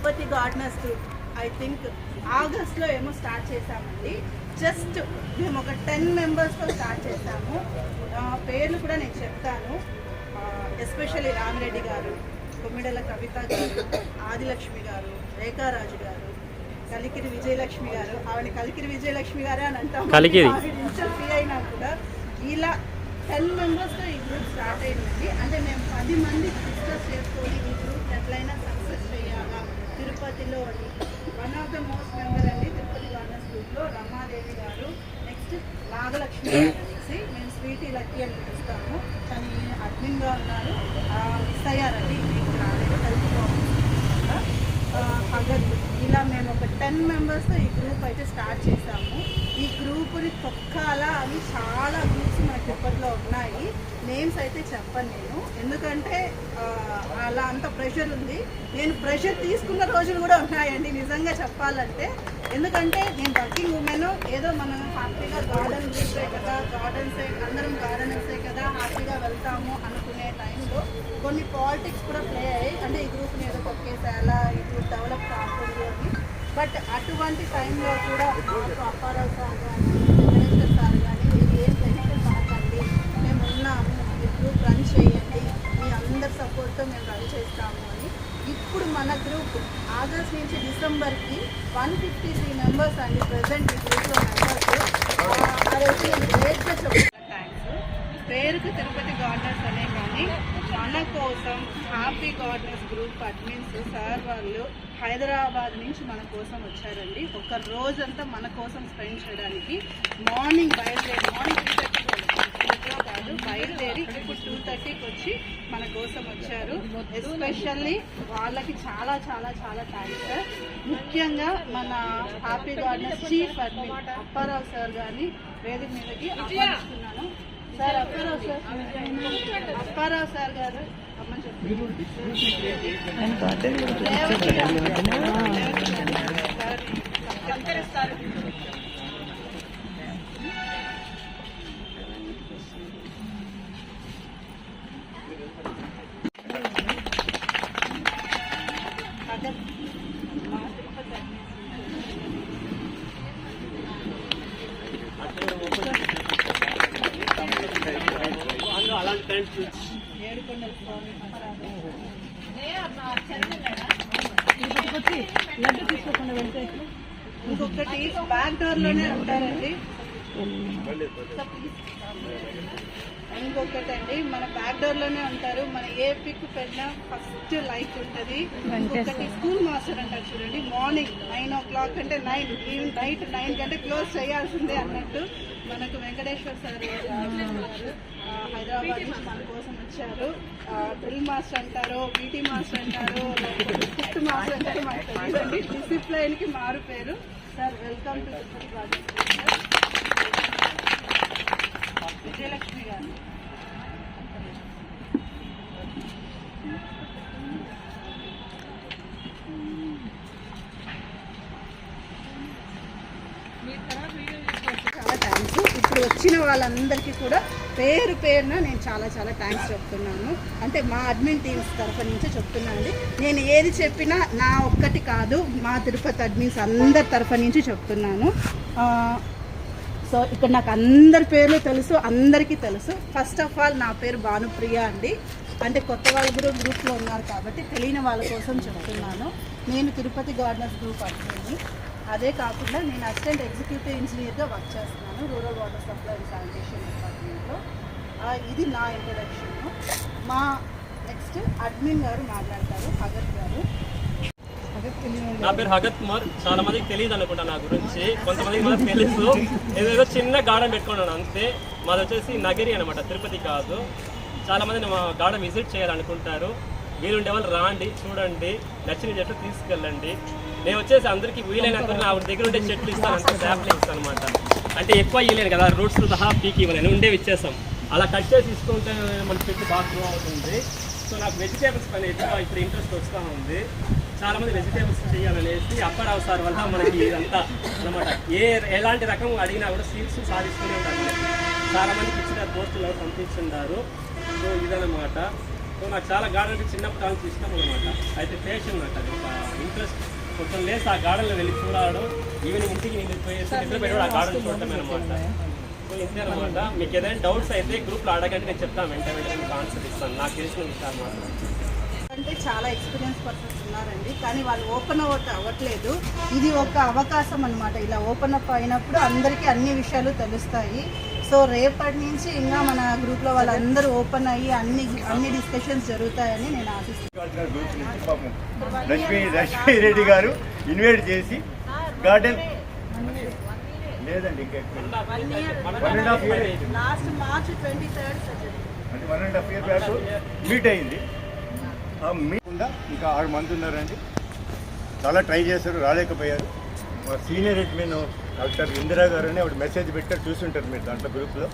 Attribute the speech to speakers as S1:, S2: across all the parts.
S1: Tirupati gardeners group I think ఆగస్ట్లో ఏమో start చేశామండి. జస్ట్ మేము ఒక 10 మెంబర్స్తో స్టార్ట్ చేశాము. పేర్లు కూడా నేను చెప్తాను. ఎస్పెషల్లీ రామిరెడ్డి గారు, కొమ్మిడల కవిత గారు, ఆదిలక్ష్మి గారు, రేఖారాజు గారు, కలికిరి విజయలక్ష్మి గారు. ఆవిడ కలికిరి విజయలక్ష్మి గారే అని అంటాం. ఫ్రీ అయినా కూడా ఇలా 10 మెంబర్స్తో ఈ గ్రూప్ స్టార్ట్ అయిందండి. అంటే మేము 10 మంది డిస్కస్ చేసుకొని ఈ గ్రూప్ ఎట్లయినా సక్సెస్ చేయాలా తిరుపతిలో అని. One of the most member అండి తిరుపతి గార్డెన్స్ గ్రూప్లో రమాదేవి గారు, నెక్స్ట్ నాగలక్ష్మి గారు అనేసి మేము స్వీటీ లక్కీ అని పిలుస్తాము. కానీ అడ్మిన్గా ఉన్నారు. మిస్ అయ్యారండి, మీకు రాలేదు, హెల్త్ ప్రాబ్లమ్స్. ఇలా మేము ఒక 10 మెంబర్స్తో ఈ గ్రూప్ అయితే స్టార్ట్ చేసాము. ఈ గ్రూప్ని తొక్కాలా అని చాలా గ్రూప్స్ మన తిరుపతిలో ఉన్నాయి. నేమ్స్ అయితే చెప్పను నేను, ఎందుకంటే అలా అంత ప్రెషర్ ఉంది. నేను ప్రెషర్ తీసుకున్న రోజులు కూడా ఉన్నాయండి నిజంగా చెప్పాలంటే. ఎందుకంటే నేను వర్కింగ్ ఉమెన్, ఏదో మనం హ్యాపీగా గార్డెన్ గ్రూపే కదా, గార్డెన్సే, అందరం గార్డెనర్సే కదా, హ్యాపీగా వెళ్తాము అనుకునే టైంలో కొన్ని పాలిటిక్స్ కూడా ప్లే అయ్యాయి. అంటే ఈ గ్రూప్ని ఏదో తొక్కేసేయాలా, ఈ గ్రూప్ డెవలప్ కాకూడదు అని. బట్ అటువంటి టైంలో కూడా అప్పారావు సార్ కానీ, వెంకటేశ్వర్ సార్ కానీ, మీరు ఏం టెన్షన్ పడకండి, మేము ఉన్నాము, ఈ గ్రూప్ రన్ చేయండి, మీ అందరి సపోర్ట్తో మేము రన్ చేస్తాము అని. ఇప్పుడు మన గ్రూప్ ఆగస్ట్ నుంచి డిసెంబర్కి 153 మెంబర్స్ అండి ప్రజెంట్ ఈ గ్రూప్లో మెంబర్స్. అదైతే గ్రేట్గా చెప్తాను. థ్యాంక్స్. పేరుకు తిరుపతి గార్డెనర్స్ అనే కానీ మన కోసం happy gardeners group admins sir వాళ్ళు హైదరాబాద్ నుంచి మన కోసం వచ్చారండి. ఒక రోజంతా మన కోసం స్పెండ్ చేయడానికి మార్నింగ్ బయలుదేరి, మార్నింగ్ 2:30 కాదు బయలుదేరి ఇప్పుడు 2:30కి వచ్చి మన కోసం వచ్చారు. ఎస్పెషల్లీ వాళ్ళకి చాలా చాలా చాలా థ్యాంక్స్ సార్. ముఖ్యంగా మన happy gardeners chief admin Apparao sir గారిని వేదిక మీదకి ఆహ్వానిస్తున్నాను. సార్ అప్పారావు సార్ గారు అమ్మని సత్కరిస్తారు. ఇంకొకటి బ్యాక్ డోర్ లోనే ఉంటారండి. ఇంకొకటి అండి, మన బ్యాక్ డోర్ లోనే ఉంటారు. మన ఏ పిక్ పెట్టినా ఫస్ట్ లైక్ ఉంటుంది. ఇంకొకటి స్కూల్ మాస్టర్ అంటారు చూడండి, మార్నింగ్ 9 o'clock అంటే 9, నైట్ 9 కంటే క్లోజ్ చేయాల్సిందే అన్నట్టు మనకు వెంకటేశ్వర్ సార్ హైదరాబాద్ నుంచి మన కోసం వచ్చారు. డ్రిల్ మాస్టర్ అంటారు, పీటీ మాస్టర్ అంటారు, ఫిఫ్త్ మాస్టర్ అంటారు, మనకు తెలియదండి. డిసిప్లైన్కి మారు పేరు sir. Welcome to Tirupati gardens. Vijayalakshmi గారు చాలా థ్యాంక్స్. ఇప్పుడు వచ్చిన వాళ్ళందరికీ కూడా పేరు పేరున నేను చాలా చాలా థ్యాంక్స్ చెప్తున్నాను. అంటే మా అడ్మిన్ టీమ్స్ తరఫు నుంచే చెప్తున్నాను అండి. నేను ఏది చెప్పినా నా ఒక్కటి కాదు, మా తిరుపతి అడ్మిన్స్ అందరి తరఫు నుంచి చెప్తున్నాను. సో ఇక్కడ నాకు అందరి పేర్లు తెలుసు, అందరికీ తెలుసు. ఫస్ట్ ఆఫ్ ఆల్ నా పేరు భానుప్రియ అండి. అంటే కొత్త వాళ్ళు కూడా గ్రూప్లో ఉన్నారు కాబట్టి తెలియని వాళ్ళ కోసం చెప్తున్నాను. నేను తిరుపతి గార్డెనర్స్ గ్రూప్ అడ్మిన్ని. అదే కాకుండా నేను అసిస్టెంట్ ఎగ్జిక్యూటివ్ ఇంజనీర్గా వర్క్ చేస్తున్నాను rural water supply and sanitation డిపార్ట్మెంట్లో. ఇది నా ఇంట్రడక్షన్. మా నెక్స్ట్ అడ్మిన్ గారు మాట్లాడతారు, హగత్ గారు.
S2: నా పేరు హగత్ కుమార్. చాలా మందికి తెలియదు అనుకుంటా నా గురించి, కొంతమందికి మనకు తెలుసు. ఏదో చిన్న గార్డెన్ పెట్టుకున్నాను అంతే. మాది వచ్చేసి నగరి అనమాట, తిరుపతి కాదు. చాలా మంది మా గార్డెన్ విజిట్ చేయాలనుకుంటారు. వీలుండే వాళ్ళు రాండి, చూడండి, నచ్చిన చెట్లు తీసుకెళ్ళండి. నేను వచ్చేసి అందరికీ వీలైనంత నా దగ్గర ఉండే చెట్లు ఇస్తాను, అంతే శాంపుల్ ఇస్తాను అనమాట. అంటే ఎక్కువ ఇవ్వలేను కదా, రూట్స్ సహా పీకి ఇవ్వలేను, ఉండేవి ఇచ్చేస్తాం. అలా కట్ చేసి తీసుకుంటే మన చెట్టు బాగా గ్రో అవుతుంది. సో నాకు వెజిటేబుల్స్ పైన ఎక్కువ ఇప్పుడు ఇంట్రెస్ట్ వస్తూ ఉంది. చాలామంది వెజిటేబుల్స్ చేయాలనేసి అప్పారావు సార్ వల్ల మనకి ఇదంతా అనమాట. ఎలాంటి రకం అడిగినా కూడా సీడ్స్ సాధిస్తూనే ఉంటారు. చాలామందికి ఇచ్చిన పోస్టులు పంపించున్నారు. సో ఇదన్నమాట. సో నాకు చాలా గార్డెన్ అంటే చిన్నప్పటి నుంచి ఇష్టం అనమాట. అయితే పేషెంట్ నాకు అది ఒక ఇంట్రెస్ట్ కొంచెం లేసి ఆ గార్డెన్లో వెళ్ళి చూడడం, ఈవినింగ్ ఇంటికి నేను పోయేసి నిద్ర పెట్టడం ఆ గార్డెన్ చూడటం అనమాట. సో ఇంతే అనమాట. మీకు ఏదైనా డౌట్స్ అయితే గ్రూప్లో అడగండి, నేను చెప్తాను వెంటనే మీకు ఆన్సర్ ఇస్తాను నాకు తెలిసిన విషయాలు మాత్రం.
S1: అంటే చాలా ఎక్స్పీరియన్స్ పర్సన్స్ ఉన్నారండి, కానీ వాళ్ళు ఓపెన్ అవ్వట్లేదు. ఇది ఒక అవకాశం అన్నమాట. ఇలా ఓపెన్ అప్ అయినప్పుడు అందరికీ అన్ని విషయాలు తెలుస్తాయి. సో రేపటి నుంచి ఇంకా మన గ్రూప్లో వాళ్ళందరూ ఓపెన్ అయ్యి అన్ని డిస్కషన్స్ జరుగుతాయని నేను ఆశిస్తున్నాను.
S3: లక్ష్మీ రెడ్డి గారు ఇన్వైట్ చేసి గార్డెన్ లేదండి
S1: లాస్ట్ మార్చ్ 23rd
S3: అంటే 1.5 year బ్యాక్ మీట్ అయింది. మీకుండా ఇంకా 6 మంది ఉన్నారండి. చాలా ట్రై చేశారు, రాలేకపోయారు. మా సీనియర్ అడ్మిన్ డాక్టర్ ఇందిరా గారు అని ఆవిడ మెసేజ్ పెట్టారు, చూస్తుంటారు మీరు దాంట్లో గ్రూప్లో.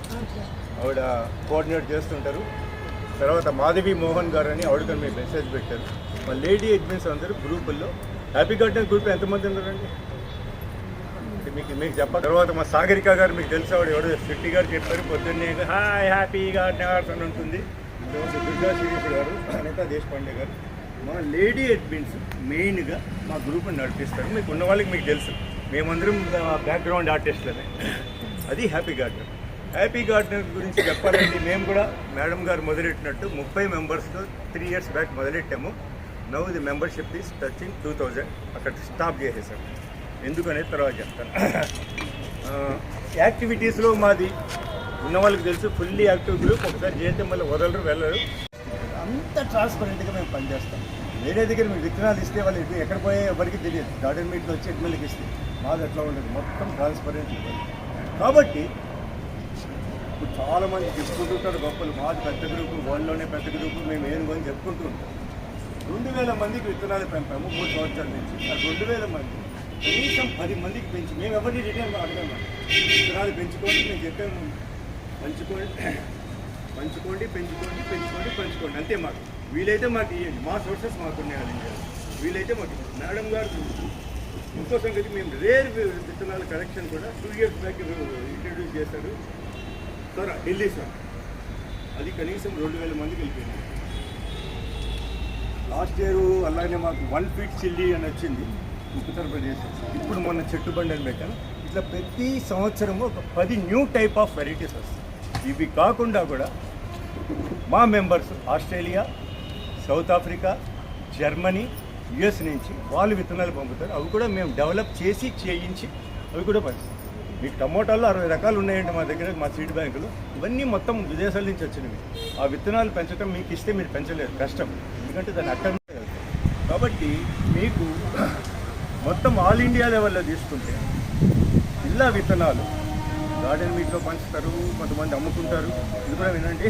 S3: ఆవిడ కోఆర్డినేట్ చేస్తుంటారు. తర్వాత మాధవి మోహన్ గారు అని ఆవిడ మీరు మెసేజ్ పెట్టారు. మా లేడీ అడ్మిన్స్ అందరూ గ్రూపుల్లో. హ్యాపీ గార్డెన్ గ్రూప్ ఎంతమంది ఉన్నారండి మీకు చెప్ప. తర్వాత మా సాగరిక గారు మీకు తెలిసి ఆవిడ ఎవడో శెట్టి గారు చెప్పారు పొద్దున్నే, హాయ్ హ్యాపీ గార్డెన్ అని ఉంటుంది. దుర్గా శ్రీనివాస్ గారు, అనితా దేశపాండే గారు, మా లేడీ అడ్మిన్స్ మెయిన్గా మా గ్రూప్ని నడిపిస్తారు. మీకు ఉన్న వాళ్ళకి మీకు తెలుసు, మేమందరం బ్యాక్గ్రౌండ్ ఆర్టిస్టులనే. అది హ్యాపీ గార్డెన్. హ్యాపీ గార్డెన్ గురించి చెప్పాలంటే మేము కూడా మేడం గారు మొదలెట్టినట్టు 30 మెంబర్స్తో 3 years బ్యాక్ మొదలెట్టాము. Now the membership is touching 2000. అక్కడ స్టాప్ చేసేసాం. ఎందుకనేది తర్వాత చెప్తాను. యాక్టివిటీస్లో మాది ఉన్న వాళ్ళకి తెలుసు, ఫుల్లీ యాక్టివ్ గ్రూప్. ఒకసారి చేస్తే మళ్ళీ వదలరు, వెళ్ళరు. అంత ట్రాన్స్పరెంట్గా మేము పనిచేస్తాం. వేరే దగ్గర మీరు విత్తనాలు ఇస్తే వాళ్ళు ఎక్కడ పోయే ఎవరికి తెలియదు. గార్డెన్ మీట్లో వచ్చి ఎట్మెల్కి ఇస్తే మాది అట్లా ఉండదు, మొత్తం ట్రాన్స్పరెంట్. కాబట్టి ఇప్పుడు చాలామంది చెప్పుకుంటుంటారు గొప్పలు, మాది పెద్ద గ్రూపు, వరల్డ్లోనే పెద్ద గ్రూపు, మేము ఏం కొని చెప్పుకుంటూ ఉంటాం. 2000 మందికి విత్తనాలు పెంపాము 3 సంవత్సరాల నుంచి. ఆ 2000 మంది కనీసం 10 మందికి పెంచి, మేము ఎవరిని రిటర్న్ అడగాము. విత్తనాలు పెంచుకోండి, మేము చెప్పాము, పంచుకోండి అంతే. మాకు వీలైతే మాకు ఇవ్వండి, మా సోర్సెస్ మాకున్నాయి. అది వీలైతే మాకు. మేడం గారు ఇంకో సంగతి, మేము రేర్ విత్తనాల కలెక్షన్ కూడా 2 years బ్యాక్ ఇంట్రడ్యూస్ చేశారు సార్, ఢిల్లీ సార్. అది కనీసం 2000 మందికి వెళ్ళిపోయింది. లాస్ట్ ఇయర్ అలాగే మాకు 1 feet చిల్లీ అని వచ్చింది ఉత్తరప్రదేశ్. ఇప్పుడు మొన్న చెట్టు బండి అని పెట్టాను. ఇట్లా ప్రతి సంవత్సరము ఒక 10 న్యూ టైప్ ఆఫ్ వెరైటీస్ వస్తాయి. ఇవి కాకుండా కూడా మా members Australia, south Africa, Germany, US నుంచి వాళ్ళు విత్తనాలు పంపుతారు. అవి కూడా మేము డెవలప్ చేసి చేయించి అవి కూడా పంచుతాం. మీకు టమోటాల్లో 60 రకాలు ఉన్నాయండి మా దగ్గర, మా సీడ్ బ్యాంకులు. ఇవన్నీ మొత్తం విదేశాల నుంచి వచ్చినవి. ఆ విత్తనాలు పెంచడం మీకు ఇస్తే మీరు పెంచలేరు, కష్టం. ఎందుకంటే దాన్ని అక్కడ కాబట్టి మీకు మొత్తం ఆల్ ఇండియా లెవెల్లో తీసుకుంటే ఇలా విత్తనాలు గార్డెన్ మీట్లో పంచుతారు. కొంతమంది అమ్ముకుంటారు, ఇది కూడా వినండి,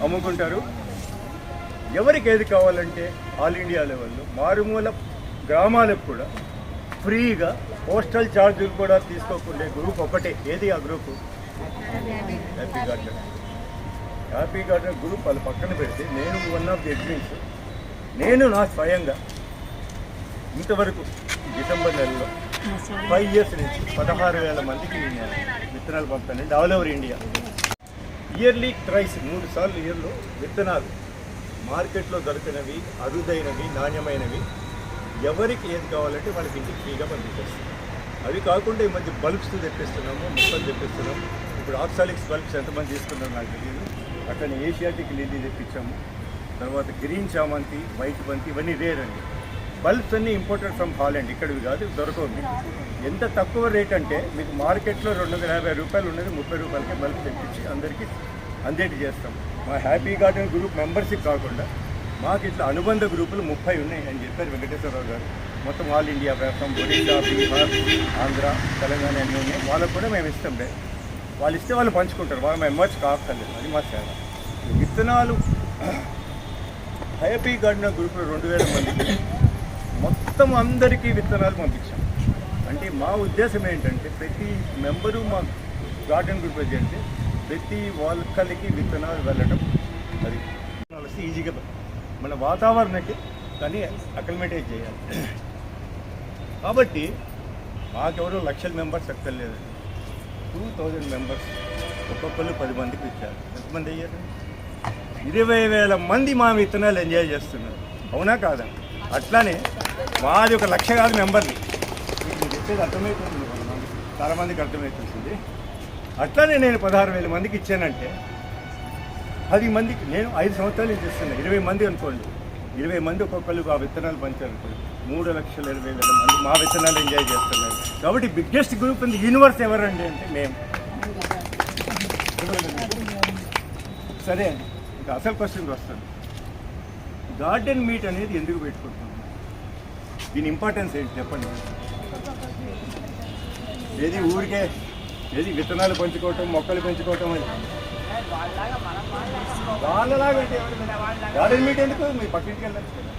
S3: అమ్ముకుంటారు. ఎవరికి ఏది కావాలంటే ఆల్ ఇండియా లెవెల్లో మారుమూల గ్రామాలకు కూడా ఫ్రీగా, పోస్టల్ ఛార్జీలు కూడా తీసుకోకుండా గ్రూప్ ఒకటే. ఏది ఆ group? Happy garden. Happy garden group వాళ్ళు పక్కన పెడితే నేను వన్ ఆఫ్ ది అడ్మిన్స్. నేను నా స్వయంగా ఇంతవరకు డిసెంబర్ నెలలో 5 years నుంచి 16,000 మందికి నేను విత్తనాలు పంపుతానండి all over India. Yearly thrice 3 సార్లు ఇయర్లో విత్తనాలు మార్కెట్లో దొరికినవి, అరుదైనవి, నాణ్యమైనవి ఎవరికి ఏది కావాలంటే వాళ్ళకి ఇంటికి ఫ్రీగా పంపించేస్తాం. అవి కాకుండా ఈ మధ్య బల్బ్స్ తెప్పిస్తున్నాము, మొక్కలు తెప్పిస్తున్నాము. ఇప్పుడు ఆక్సాలిక్స్ బల్బ్స్ ఎంతమంది తీసుకున్నారో నాకు తెలియదు. అట్లనే ఏషియాటిక్ లిల్లీ తెప్పించాము. తర్వాత గ్రీన్ చామంతి, వైట్ బంతి, ఇవన్నీ రేర్ అండి. బల్బ్స్ అన్నీ ఇంపోర్టెడ్ ఫ్రమ్ హాలండ్, ఇక్కడివి కాదు, దొరకవు. ఎంత తక్కువ రేట్ అంటే మీకు మార్కెట్లో 250 రూపాయలు ఉన్నది 30 రూపాయలకే బల్బ్ తెప్పించి అందరికీ అందేటి చేస్తాం. మా హ్యాపీ గార్డెన్ గ్రూప్ మెంబర్షిప్ కాకుండా మాకు ఇట్లా అనుబంధ గ్రూపులు 30 ఉన్నాయి అని చెప్పారు వెంకటేశ్వరరావు గారు. మొత్తం all India from Odisha, Bihar, Andhra, Telangana అన్నీ ఉన్నాయి. వాళ్ళకు కూడా మేము ఇస్తాం. వాళ్ళు ఇస్తే వాళ్ళు పంచుకుంటారు, వాళ్ళు మెంబర్స్ కాక్కర్లేదు. అది మా సేవ. విత్తనాలు హ్యాపీ గార్డెన్ గ్రూప్లో 2000 మందికి మొత్తం అందరికీ విత్తనాలు పంపించాం. అంటే మా ఉద్దేశం ఏంటంటే ప్రతి మెంబరు మా గార్డెన్ గ్రూప్లో చేస్తే ప్రతి వాళ్ళకి విత్తనాలు వెళ్ళడం. అది వస్తే ఈజీగా మన వాతావరణానికి కానీ అక్లిమేటైజ్ చేయాలి. కాబట్టి మాకెవరో లక్షల మెంబర్స్ ఎక్కర్లేదు, 2000 మెంబర్స్ ఒక్కొక్కరు 10 మందికి ఇచ్చారు. ఎంతమంది అయ్యారు? 20,000 మంది మా విత్తనాలు ఎంజాయ్ చేస్తున్నారు. అవునా కాదా? అట్లానే మాది 1 లక్ష కాదు మెంబర్ని, మీకు చెప్పేది అర్థమవుతుంది, చాలామందికి అర్థమవుతుంది. అట్లానే నేను 16,000 మందికి ఇచ్చానంటే 10 మందికి నేను 5 సంవత్సరాలు చేస్తున్నాను. 20 మంది అనుకోండి, 20 మంది ఒక్కొక్కరు ఆ విత్తనాలు పంచారనుకోండి, 3,20,000 మంది మా విత్తనాలు ఎంజాయ్ చేస్తున్నారు. కాబట్టి biggest group in the universe ఎవరండి అంటే మేము. సరే అండి, ఇంకా అసలు క్వశ్చన్కి వస్తాను. గార్డెన్ మీట్ అనేది ఎందుకు పెట్టుకుంటున్నాం? దీని ఇంపార్టెన్స్ ఏంటి చెప్పండి. ఏది ఊరికే ఏది విత్తనాలు పెంచుకోవటం, మొక్కలు పెంచుకోవటం అని వాళ్ళలాగా గార్డెన్ మీట్ ఎందుకు? మీ పక్కింటికి వెళ్ళచ్చు కదా.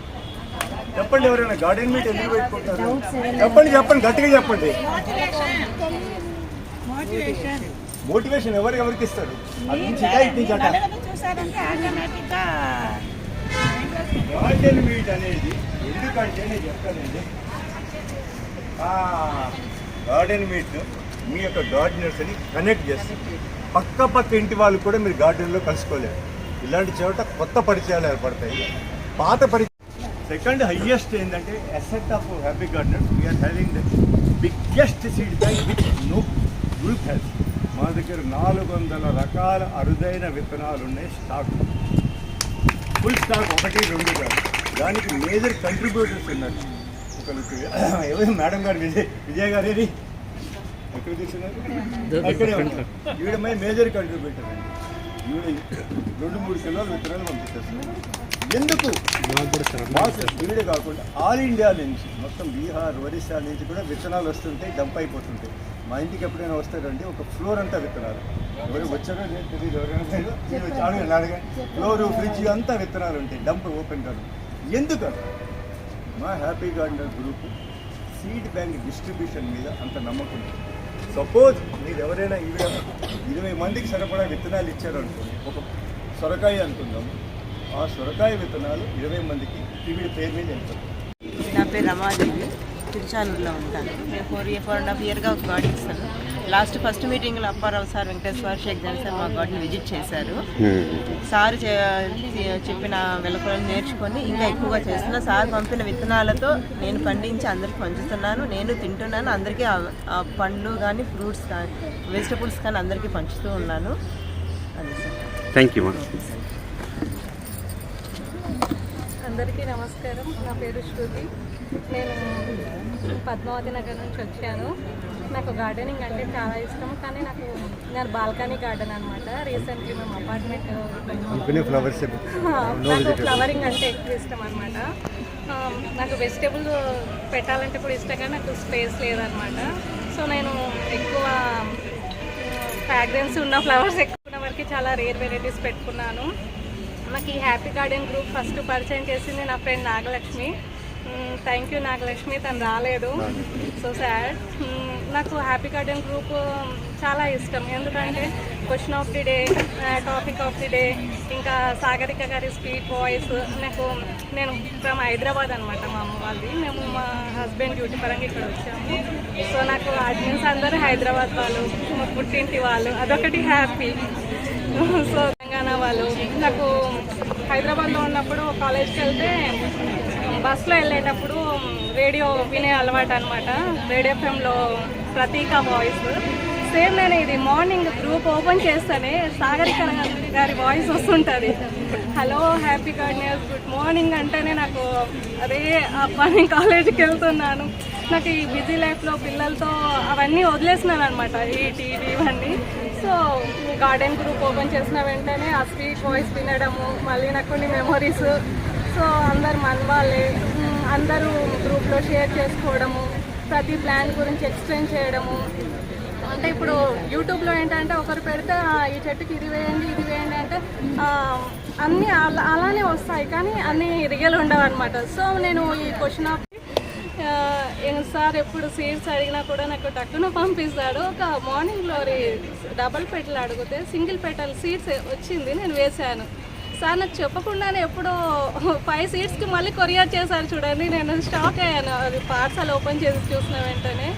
S3: చెప్పండి, ఎవరైనా గార్డెన్ మీట్ ఎందుకు పెట్టుకుంటారు? చెప్పండి గట్టిగా చెప్పండి. మోటివేషన్ ఎవరికి ఇస్తారు? అది నుంచి ఇటు నుంచి అట. గార్డెన్ మీట్ అనేది ఎందుకంటే నేను చెప్తానండి, గార్డెన్ మీట్ మీ యొక్క గార్డెనర్స్ని కనెక్ట్ చేస్తుంది. పక్క ఇంటి వాళ్ళు కూడా మీరు గార్డెన్లో కలుసుకోలేరు. ఇలాంటి చోట కొత్త పరిచయాలు ఏర్పడతాయి, పాత పరిచయం. సెకండ్ హైయెస్ట్ ఏంటంటే asset of happy gardeners we are having the biggest seed bank with no group health. మా దగ్గర 400 రకాల అరుదైన విత్తనాలు ఉన్నాయి, స్టాక్ ఫుల్ స్టాక్, 1, 2 కాదు. దానికి మేజర్ కంట్రిబ్యూటర్స్ ఉన్నారు. ఒకరికి ఎవరు మేడం గారు, విజయ్ గారు ఏది ఎక్కడ తీసుకున్నారు? అక్కడే ఉన్నారు. ఈవిడ మేజర్ కంట్రిబ్యూటర్ అండి. ఈవిడ 2-3 కిలోల విత్తనాలు పంపిస్తారు. ఎందుకు? ఈవిడే కాకుండా ఆల్ ఇండియా నుంచి మొత్తం బీహార్, ఒరిస్సా నుంచి కూడా విత్తనాలు వస్తుంటాయి, డంప్ అయిపోతుంటాయి. మా ఇంటికి ఎప్పుడైనా వస్తారండి, ఒక ఫ్లోర్ అంతా విత్తనాలు. ఎవరు వచ్చారో నేను తెలియదు, ఎవరైనా అడగండి. ఫ్లోరు, ఫ్రిడ్జ్ అంతా విత్తనాలు ఉంటాయి, డంప్ ఓపెన్ కాదు. ఎందుకు? మా happy gardener group seed bank distribution మీద అంత నమ్మకం ఉంది. సపోజ్ మీరు ఎవరైనా 20 మందికి సరిపడా విత్తనాలు ఇచ్చారనుకోండి, ఒక సొరకాయ అనుకుందాము, ఆ సొరకాయ విత్తనాలు 20 మందికి ఈవిడ పేరు మీద వెళ్తారు.
S4: నా పేరు రమాదేవి, తిరుచానూరులో ఉంటాను. నేను 4.5 ఇయర్గా ఒక గార్డెన్ ఇస్తాను. ఫస్ట్ మీటింగ్లో అప్పారావు సార్, వెంకటేశ్వర, షేక్ జన్ సార్ మా గార్డెన్ విజిట్ చేశారు. సార్ చెప్పిన వెలుకలను నేర్చుకొని ఇంకా ఎక్కువగా చేస్తున్నా. సార్ పంపిన విత్తనాలతో నేను పండించి అందరికీ పంచుతున్నాను, నేను తింటున్నాను. అందరికీ ఆ పండ్లు కానీ, ఫ్రూట్స్ కానీ, వెజిటబుల్స్ కానీ అందరికీ పంచుతూ ఉన్నాను. అది సార్.
S5: Thank you.
S6: అందరికీ నమస్కారం. నా పేరు శృతి. నేను పద్మావతి నగర్ నుంచి వచ్చాను. నాకు గార్డెనింగ్ అంటే చాలా ఇష్టం, కానీ నేను బాల్కనీ గార్డెన్ అనమాట. రీసెంట్లీ మేము అపార్ట్మెంట్ నాకు ఫ్లవరింగ్ అంటే ఎక్కువ ఇష్టం అనమాట. నాకు వెజిటేబుల్ పెట్టాలంటే కూడా ఇష్టం, కానీ నాకు స్పేస్ లేదనమాట. సో నేను ఎక్కువ ఫ్రాగ్రెన్స్ ఉన్న ఫ్లవర్స్ ఎక్కువ వరకు చాలా రేర్ వెరైటీస్ పెట్టుకున్నాను. నాకు ఈ హ్యాపీ గార్డెన్ గ్రూప్ ఫస్ట్ పరిచయం చేసింది నా friend Nagalakshmi. Thank you Nagalakshmi, తను రాలేదు, సో సాడ్. నాకు హ్యాపీ గార్డెన్ గ్రూప్ చాలా ఇష్టం, ఎందుకంటే question of the day, topic of the day, ఇంకా సాగరిక గారి స్వీట్ వాయిస్. నేను ఫ్రమ్ హైదరాబాద్ అనమాట, మా అమ్మ వాళ్ళది. మేము మా హస్బెండ్ డ్యూటీ పరంగా ఇక్కడ వచ్చాము. సో నాకు ఆడియన్స్ అందరూ హైదరాబాద్ వాళ్ళు, మా పుట్టింటి వాళ్ళు, అదొకటి హ్యాపీ. సో తెలంగాణ వాళ్ళు. నాకు హైదరాబాద్లో ఉన్నప్పుడు కాలేజ్కి వెళ్తే బస్లో వెళ్ళేటప్పుడు రేడియో వినే అలవాటు అనమాట. రేడియో ఎఫ్ఎంలో ప్రతీక వాయిస్. సేమ్ నేను ఇది మార్నింగ్ గ్రూప్ ఓపెన్ చేస్తేనే సాగరిక గారి వాయిస్ వస్తుంటుంది. Hello happy gardeners, good morning అంటేనే నాకు అదే పని, కాలేజీకి వెళ్తున్నాను. నాకు ఈ బిజీ లైఫ్లో పిల్లలతో అవన్నీ వదిలేసినాను అనమాట, ఈ టీవీ ఇవన్నీ. సో గార్డెన్ గ్రూప్ ఓపెన్ చేసిన వెంటనే ఆ స్వీట్ వాయిస్ వినడము, మళ్ళీ నాకు కొన్ని మెమొరీస్. సో అందరు మన వాళ్ళే, అందరూ గ్రూప్లో షేర్ చేసుకోవడము, ప్రతి ప్లాన్ గురించి ఎక్స్ప్లెయిన్ చేయడము. అంటే ఇప్పుడు యూట్యూబ్లో ఏంటంటే ఒకరు పెడితే ఈ చెట్టుకి ఇది వేయండి, ఇది వేయండి అంటే అన్నీ అలానే వస్తాయి, కానీ అన్నీ రియల్ ఉండవు అనమాట. సో నేను ఈ క్వశ్చన్ ఆఫ్ సార్ ఎప్పుడు సీడ్స్ అడిగినా కూడా నాకు టక్కున పంపిస్తాడు. ఒక మార్నింగ్లో డబల్ పెటల్ అడిగితే సింగిల్ పెటల్ సీడ్స్ వచ్చింది, నేను వేశాను. సార్ నాకు చెప్పకుండానే ఎప్పుడో 5 సీడ్స్కి మళ్ళీ కొరియర్ చేశారు చూడండి. నేను షాక్ అయ్యాను, అది పార్సల్ ఓపెన్ చేసి చూసిన వెంటనే.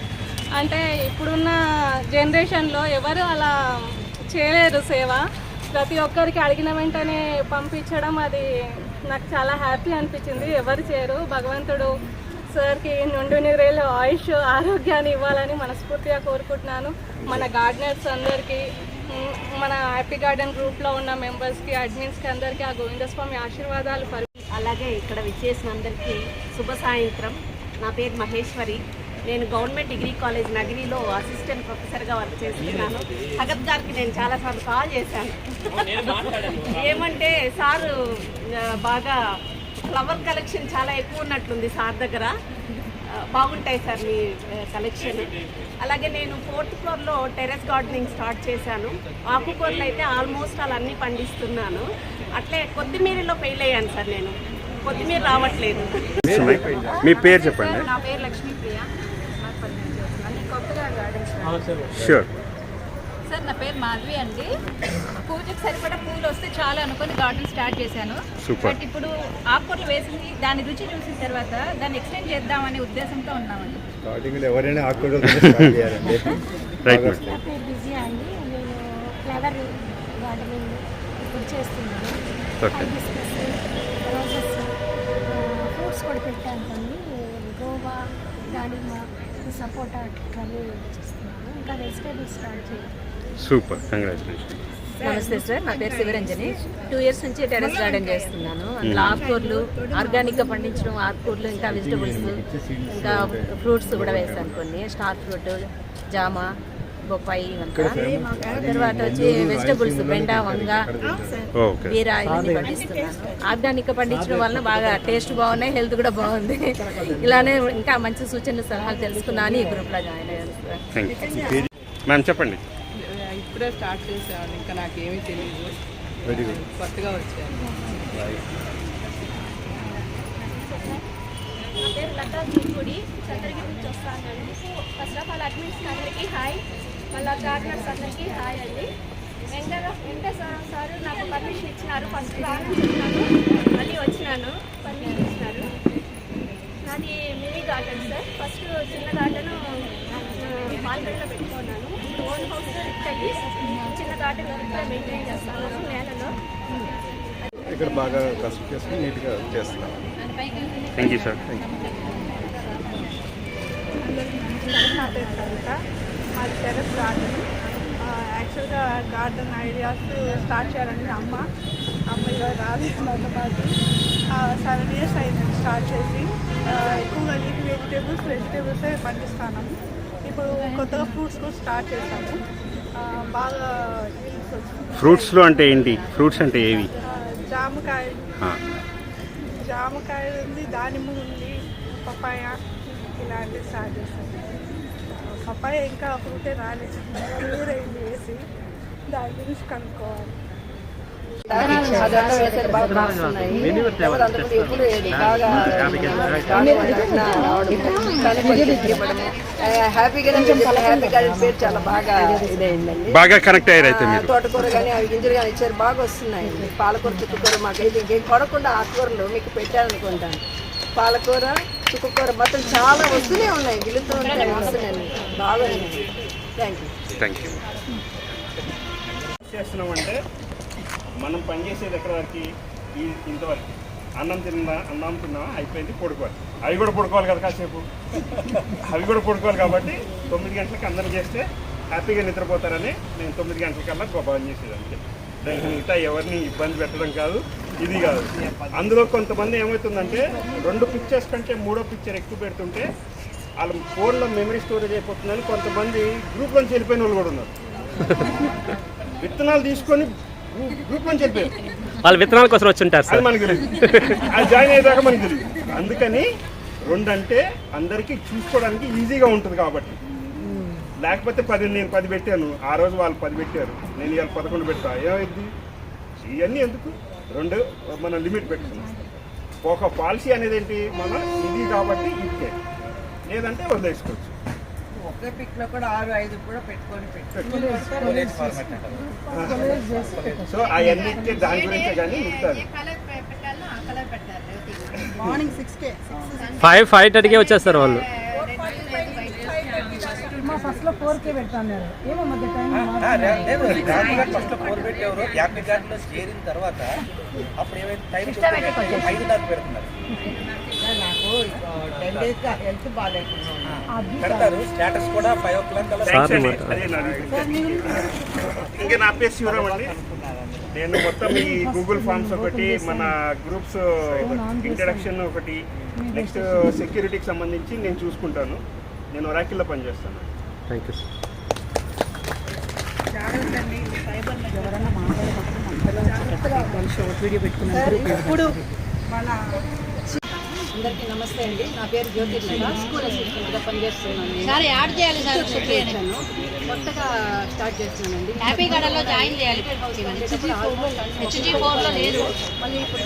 S6: అంటే ఇప్పుడున్న జనరేషన్లో ఎవరు అలా చేయలేరు సేవ. ప్రతి ఒక్కరికి అడిగిన వెంటనే పంపించడం అది నాకు చాలా హ్యాపీ అనిపించింది. ఎవరు చేయరు. భగవంతుడు సార్కి నుండి నీరేళ్ళు ఆయుష్ ఆరోగ్యాన్ని ఇవ్వాలని మనస్ఫూర్తిగా కోరుకుంటున్నాను. మన గార్డెనర్స్ అందరికీ, మన హ్యాపీ గార్డెన్ గ్రూప్లో ఉన్న మెంబర్స్కి, అడ్మిన్స్కి అందరికీ ఆ గోవిందస్వామి ఆశీర్వాదాలు
S5: అలాగే ఇక్కడ విచ్చేసిన అందరికీ శుభ సాయంత్రం. నా పేరు మహేశ్వరి. నేను గవర్నమెంట్ డిగ్రీ కాలేజ్ నగిరిలో అసిస్టెంట్ ప్రొఫెసర్గా వర్క్ చేస్తున్నాను. భగత్ గారికి నేను చాలాసార్లు కాల్ చేశాను. ఏమంటే సారు బాగా ఫ్లవర్ కలెక్షన్ చాలా ఎక్కువ ఉన్నట్లుంది సార్ దగ్గర. బాగుంటాయి సార్ మీ కలెక్షన్. అలాగే నేను 4th ఫ్లోర్లో టెర్రస్ గార్డెనింగ్ స్టార్ట్ చేశాను. ఆకుకూరలు అయితే ఆల్మోస్ట్ అలా అన్నీ పండిస్తున్నాను. అట్లే కొత్తిమీరలో ఫెయిల్ అయ్యాను సార్. నేను కొత్తిమీర రావట్లేదు.
S7: మీ పేరు చెప్పండి.
S6: నా పేరు లక్ష్మీప్రియ. అన్ని కొత్తగా గార్డెన్స్.
S7: షూర్.
S8: సార్ నా పేరు మాధవి అండి. పూజకు సరిపడా పూలు వస్తే చాలా అనుకుని గార్డెన్ స్టార్ట్ చేశాను. బట్ ఇప్పుడు ఆకుకూరలు వేసింది దాని రుచి చూసిన తర్వాత దాన్ని ఎక్స్టెండ్ చేద్దామనే ఉద్దేశంతో ఉన్నామండి.
S3: స్టార్టింగ్లో ఎవరైనా ఆకుకూరలు స్టార్ట్ చేయాలండి.
S7: రైట్.
S9: నా పేరు బిజీ అండి. నేను ఫ్లవర్ గార్డెనింగ్ ఇప్పుడు చేస్తున్నాను. హైబిస్కస్, రోజెస్, ఫ్రూట్స్ కూడా పెట్టానుకోండి. గోవా, దానిమ్మ, సపోటా అన్నీ చేస్తున్నాను. ఇంకా వెజిటేబుల్స్ స్టార్ట్ చేయాలి.
S7: Super, congratulation.
S10: నమస్తే సార్, నా పేరు శివరంజని. 2 years నుంచి టెర్రస్ గార్డెన్ చేస్తున్నాను. అందులో ఆకుకూరలు, ఆర్గానిక్గా పండించడం ఆకుకూరలు, ఇంకా వెజిటబుల్స్, ఇంకా ఫ్రూట్స్ కూడా వేస్తాను. కొన్ని స్టార్ ఫ్రూట్, జామ, బొప్పాయి, తర్వాత వచ్చి వెజిటబుల్స్ బెండ, వంగ, బీర ఇవన్నీ పండిస్తున్నాను. ఆర్గానిక్గా పండించడం వలన బాగా టేస్ట్ బాగున్నాయి, హెల్త్ కూడా బాగుంది. ఇలానే ఇంకా మంచి సూచనలు సలహాలు తెలుసుకున్నాను. ఈ గ్రూప్లో జాయిన్ అయ్యాను.
S7: మ్యామ్ చెప్పండి.
S11: ఇప్పుడే స్టార్ట్ చేసాను. ఇంకా నాకేమీ తెలియదు. కొత్తగా వచ్చాను.
S9: నా పేరు లతా జీకుడి. చంద్రగిరి నుంచి వస్తానండి. ఫస్ట్ ఆఫ్ ఆల్ అడ్మిన్స్ అందరికీ హాయ్. మళ్ళీ గార్డెనర్స్ అందరికీ హాయ్ అండి. వెంకటేశ్వర సార్ నాకు పర్మిషన్ ఇచ్చినారు. ఫస్ట్ ప్రారంభించినాను, మళ్ళీ వచ్చినాను, పర్మిషన్ ఇచ్చినారు. నాది మినీ గార్డెన్ సార్. ఫస్ట్ చిన్న గార్డెన్ మాల్గడ్డలో పెట్టుకున్నాను. ఓన్ హౌస్ ఇక్కడి చిన్న గార్డెన్ ఇక్కడ మెయింటైన్ చేస్తాను నేలలో.
S3: ఇక్కడ బాగా కష్టం చేసుకుని నీట్గా చేస్తున్నాను.
S7: Thank you sir.
S1: నా పేరు కవిత. మాది టెర్రస్ గార్డెన్. యాక్చువల్గా గార్డెన్ ఐడియాస్ స్టార్ట్ చేయాలని అమ్మ ఇలా రాలేదు నాతో పాటు. 7 years అయింది స్టార్ట్ చేసి. ఎక్కువగా లీఫీ వెజిటేబుల్సే పండిస్తాను. ఇప్పుడు కొత్తగా ఫ్రూట్స్ కూడా స్టార్ట్ చేశాము. బాగా
S7: ఫ్రూట్స్లో అంటే ఏంటి? ఫ్రూట్స్ అంటే ఏవి?
S1: జామకాయ ఉంది, దానిమ్మ ఉంది, పపాయ, ఇలాంటివి స్టార్ట్ చేస్తాను. పపాయ ఇంకా ఫ్రూటే రాలేదు. ఊరైంది వేసి దాని గురించి కనుక్కోవాలి.
S7: బాగా కనెక్ట్ అయ్యారు అయితే మీరు.
S4: తోటకూర కానీ అవి గింజలు కానీ ఇచ్చారు, బాగా వస్తున్నాయి. పాలకూర, చుక్కకూర మాకైతే ఇంకేం కొడకుండా ఆకుకూరలు మీకు పెట్టాలనుకుంటాను. పాలకూర, చుక్కకూర మొత్తం చాలా వస్తూనే ఉన్నాయి. గిలుతూ ఉంటాయి, వస్తున్నాయి. బాగా
S7: థ్యాంక్ యూ.
S3: చేస్తున్నామంటే మనం పనిచేసేది ఎక్కడ వరకు ఇంతవరకు అన్నం తిన్నా అయిపోయింది, పడుకోవాలి. అవి కూడా పడుకోవాలి కదా కాసేపు. అవి కూడా పడుకోవాలి కాబట్టి 9 గంటలకు అందరం చేస్తే హ్యాపీగా నిద్రపోతారని నేను 9 గంటలకల్లా బంద్ చేసేదానికి. దానికి మిగతా ఎవరిని ఇబ్బంది పెట్టడం కాదు, ఇది కాదు. అందులో కొంతమంది ఏమవుతుందంటే 2 పిక్చర్స్ కంటే 3వ పిక్చర్ ఎక్కువ పెడుతుంటే వాళ్ళ ఫోన్లో మెమరీ స్టోరేజ్ అయిపోతుందని కొంతమంది గ్రూప్ నుంచి వెళ్ళిపోయిన వాళ్ళు కూడా ఉన్నారు. విత్తనాలు తీసుకొని గ్రూప్ నుంచి వెళ్ళిపోయారు.
S2: వాళ్ళు విత్తనాల కోసం వచ్చి ఉంటారు సార్.
S3: మనకు తెలియదు, అది జాయిన్ అయ్యేదాకా మనకు తెలియదు. అందుకని 2 అంటే అందరికీ చూసుకోవడానికి ఈజీగా ఉంటుంది కాబట్టి. లేకపోతే నేను 10 పెట్టాను, ఆ రోజు వాళ్ళు 10 పెట్టారు, నేను ఇవాళ 11 పెట్టా, ఏమైంది? ఇవన్నీ ఎందుకు? 2 మనం లిమిట్ పెట్టుకున్నాం. ఒక పాలసీ అనేది ఏంటి, మన ఇది కాబట్టి ఇదే, లేదంటే వదిలేసుకోవచ్చు.
S11: ఒకే పిక్లో కూడా 6-5 కూడా పెట్టుకొని
S3: సో అవన్నీ దాని గురించే కానీ మిగతాది
S1: మార్నింగ్ 6
S2: 5:30కే వచ్చేస్తారు వాళ్ళు.
S1: ఫస్ట్లో
S12: ఫస్ట్ 4 పెట్టేవారు హ్యాపీ గార్డెన్లో చేరిన తర్వాత అప్పుడు ఏమైతే టైం 5 దాకా పెడుతున్నారు.
S4: నాకు 10 డేస్గా హెల్త్ బాగాలేకుండా
S12: పెడతారు స్టేటస్ కూడా 5 o'clock
S7: ఇంకా నా పేరు శివరామ్ అండి. నేను మొత్తం ఈ గూగుల్ ఫామ్స్ ఒకటి, మన గ్రూప్స్ ఇంట్రడక్షన్ ఒకటి, నెక్స్ట్ సెక్యూరిటీకి సంబంధించి నేను చూసుకుంటాను. నేను ఒరాకిల్లో పనిచేస్తాను. Thank you.
S1: ఇప్పుడు మన
S10: అందరికీ నమస్తే అండి. నా పేరు జ్యోతిర్మల, స్కూల్ అసిస్టెంట్గా పనిచేస్తున్నాను.
S8: సార్ యాడ్ చేయాలి సార్
S10: చేశాను. కొత్తగా స్టార్ట్ చేస్తున్నానండి.
S8: హ్యాపీ గార్డెన్లో జాయిన్ చేయాలి. HG4లో లేదు.
S10: మళ్ళీ ఇప్పుడు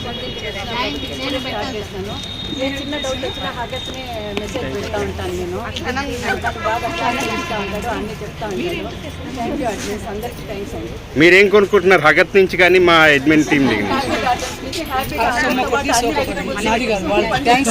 S10: నేను స్టార్ట్ చేస్తాను. నేను చిన్న డౌట్ వచ్చినా హగత్ని మెసేజ్ పెడతా ఉంటాను. నేను నాకు బాగా క్లాస్ ఇస్తూ ఉంటాడు, అన్నీ చెప్తా ఉంటాడు. థ్యాంక్ యూ అడ్మిన్స్, అందరికీ థ్యాంక్స్ అండి.
S7: మీరేం కొనుక్కుంటున్నారు హగత్ నుంచి కానీ మా అడ్మిన్ టీం దగ్గర?
S10: హ్యాపీ గార్డెన్స్ నుంచి హ్యాపీ గార్డెన్స్